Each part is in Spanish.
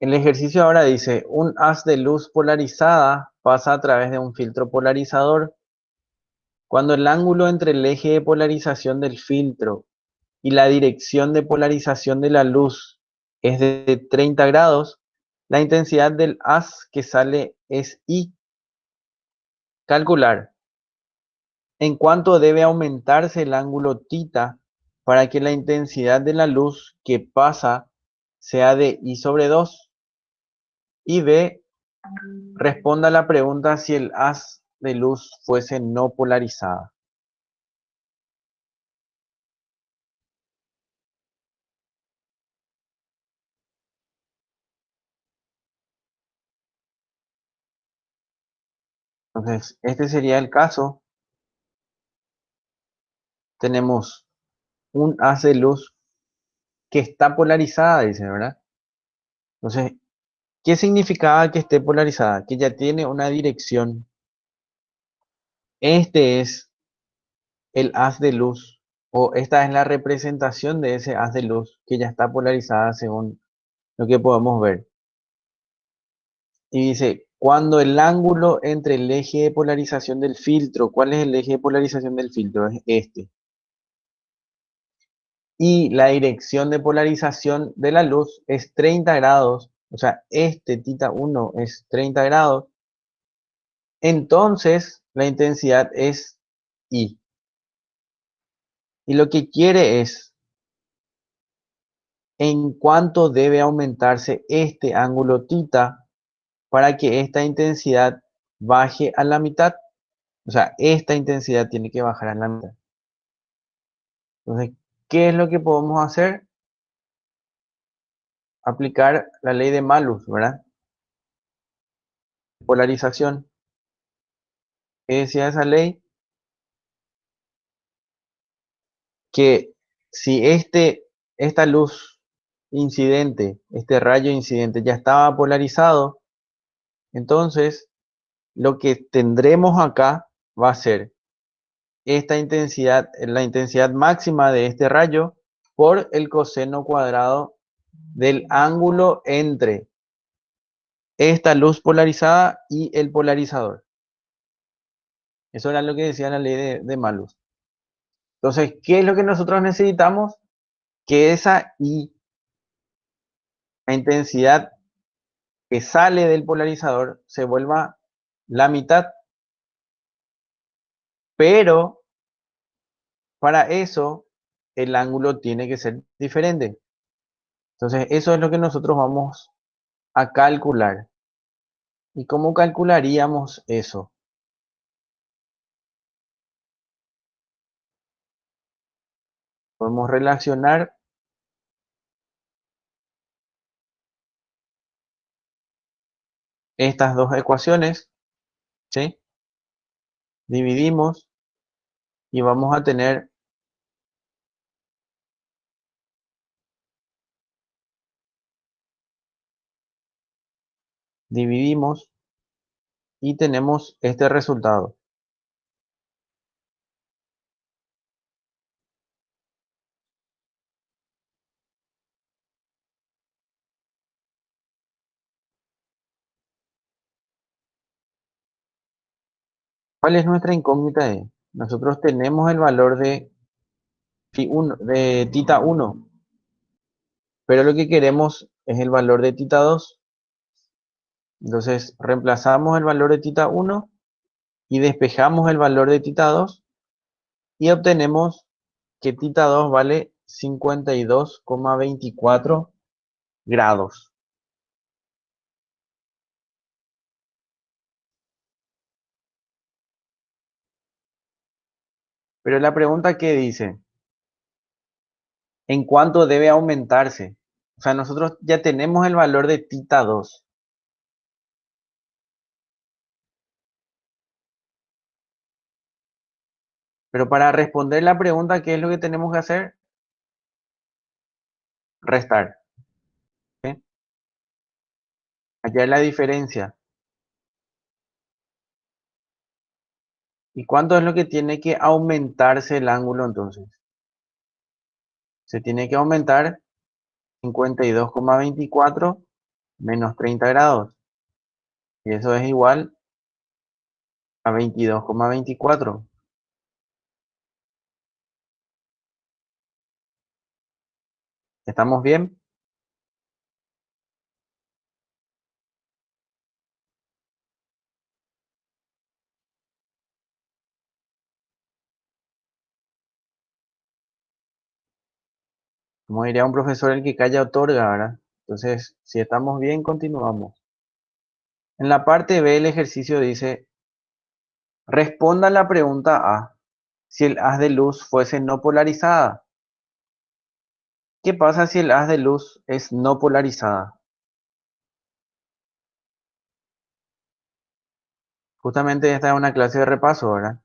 El ejercicio ahora dice, un haz de luz polarizada pasa a través de un filtro polarizador. Cuando el ángulo entre el eje de polarización del filtro y la dirección de polarización de la luz es de 30 grados, la intensidad del haz que sale es I. Calcular. ¿En cuánto debe aumentarse el ángulo θ para que la intensidad de la luz que pasa sea de I sobre 2? Y B. Responda a la pregunta si el haz de luz fuese no polarizada. Entonces, este sería el caso. Tenemos un haz de luz que está polarizada, dice, ¿verdad? Entonces, ¿qué significaba que esté polarizada? Que ya tiene una dirección. Este es el haz de luz, o esta es la representación de ese haz de luz que ya está polarizada según lo que podemos ver. Y dice, cuando el ángulo entre el eje de polarización del filtro, ¿cuál es el eje de polarización del filtro? Es este. Y la dirección de polarización de la luz es 30 grados, o sea, este θ1 es 30 grados, entonces la intensidad es I. Y lo que quiere es en cuánto debe aumentarse este ángulo θ para que esta intensidad baje a la mitad. O sea, esta intensidad tiene que bajar a la mitad. Entonces, ¿qué es lo que podemos hacer? Aplicar la ley de Malus, ¿verdad? Polarización. ¿Qué decía esa ley? Que si esta luz incidente, este rayo incidente ya estaba polarizado, entonces lo que tendremos acá va a ser esta intensidad, la intensidad máxima de este rayo por el coseno cuadrado del ángulo entre esta luz polarizada y el polarizador. Eso era lo que decía la ley de Malus. Entonces, ¿qué es lo que nosotros necesitamos? Que esa I, la intensidad que sale del polarizador, se vuelva la mitad. Pero para eso, el ángulo tiene que ser diferente. Entonces, eso es lo que nosotros vamos a calcular. ¿Y cómo calcularíamos eso? Podemos relacionar estas dos ecuaciones, ¿sí? Dividimos y vamos a tener dividimos y tenemos este resultado. ¿Cuál es nuestra incógnita? Nosotros tenemos el valor de Φ1, de θ1, pero lo que queremos es el valor de θ2. Entonces reemplazamos el valor de θ1 y despejamos el valor de θ2 y obtenemos que θ2 vale 52,24 grados. Pero la pregunta que dice, ¿en cuánto debe aumentarse? O sea, nosotros ya tenemos el valor de θ2. Pero para responder la pregunta, ¿qué es lo que tenemos que hacer? Restar. ¿Sí? Hallar la diferencia. ¿Y cuánto es lo que tiene que aumentarse el ángulo entonces? Se tiene que aumentar 52,24 menos 30 grados. Y eso es igual a 22,24. ¿Estamos bien? Como diría un profesor, el que calla otorga, ¿verdad? Entonces, si estamos bien, continuamos. En la parte B el ejercicio dice, responda la pregunta A. Si el haz de luz fuese no polarizada, ¿qué pasa si el haz de luz es no polarizada? Justamente esta es una clase de repaso, ¿verdad?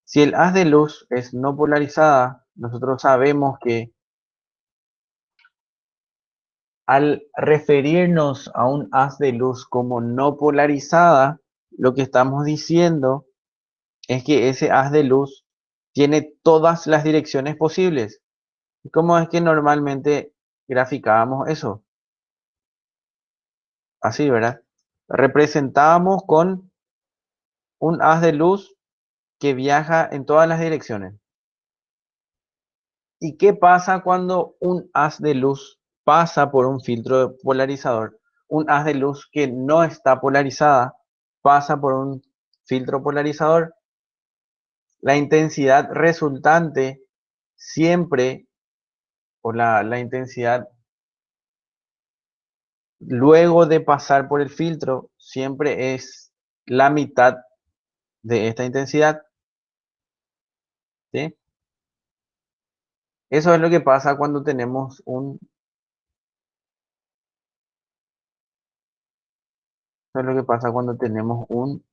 Si el haz de luz es no polarizada, nosotros sabemos que al referirnos a un haz de luz como no polarizada, lo que estamos diciendo es que ese haz de luz tiene todas las direcciones posibles. ¿Y cómo es que normalmente graficábamos eso? Así, ¿verdad? Representábamos con un haz de luz que viaja en todas las direcciones. ¿Y qué pasa cuando un haz de luz pasa por un filtro polarizador? Un haz de luz que no está polarizada pasa por un filtro polarizador. La intensidad resultante siempre, o la intensidad luego de pasar por el filtro, siempre es la mitad de esta intensidad, ¿sí? Eso es lo que pasa cuando tenemos eso es lo que pasa cuando tenemos un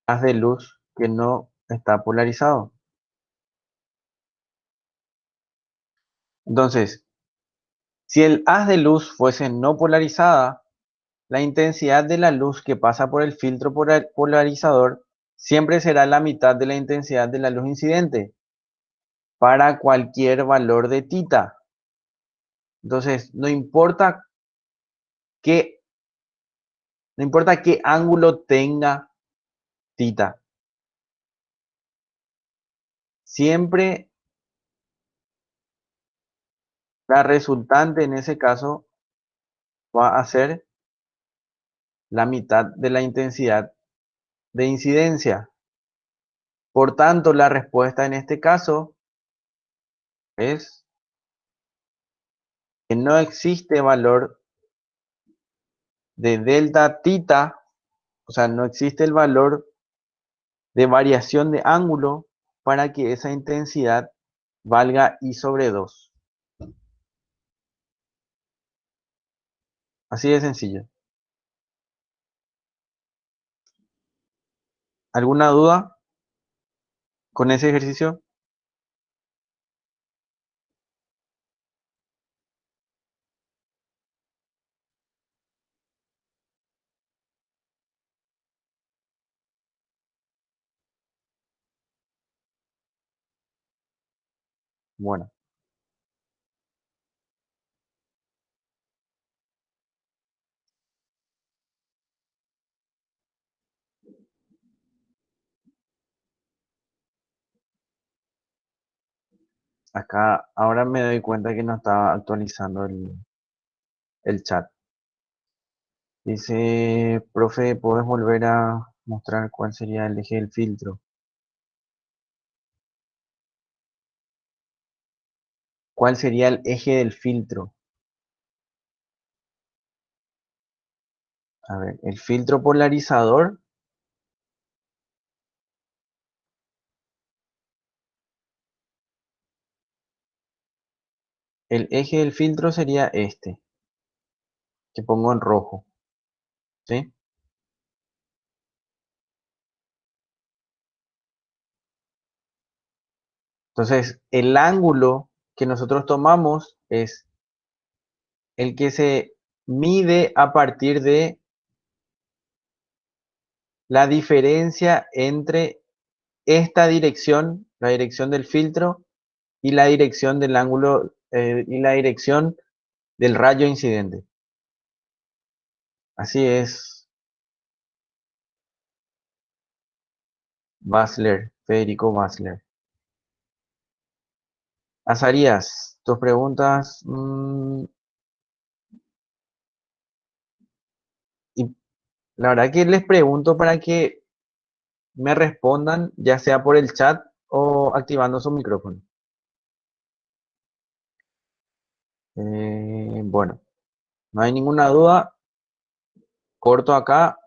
haz de luz que no está polarizado. Entonces, si el haz de luz fuese no polarizada, la intensidad de la luz que pasa por el filtro polarizador siempre será la mitad de la intensidad de la luz incidente para cualquier valor de tita. Entonces, qué, no importa qué ángulo tenga tita, siempre la resultante en ese caso va a ser la mitad de la intensidad de incidencia. Por tanto, la respuesta en este caso es que no existe valor de delta tita, o sea, no existe el valor de variación de ángulo para que esa intensidad valga I sobre 2. Así de sencillo. ¿Alguna duda con ese ejercicio? Bueno, acá ahora me doy cuenta que no estaba actualizando el chat. Dice, profe, ¿puedes volver a mostrar cuál sería el eje del filtro? ¿Cuál sería el eje del filtro? A ver, el filtro polarizador, el eje del filtro sería este, que pongo en rojo, ¿sí? Entonces, el ángulo que nosotros tomamos es el que se mide a partir de la diferencia entre esta dirección, la dirección del filtro, y la dirección del ángulo y la dirección del rayo incidente. Así es, Basler, Federico Basler. Azarías, tus preguntas, y la verdad que les pregunto para que me respondan, ya sea por el chat o activando su micrófono. Bueno, no hay ninguna duda. Corto acá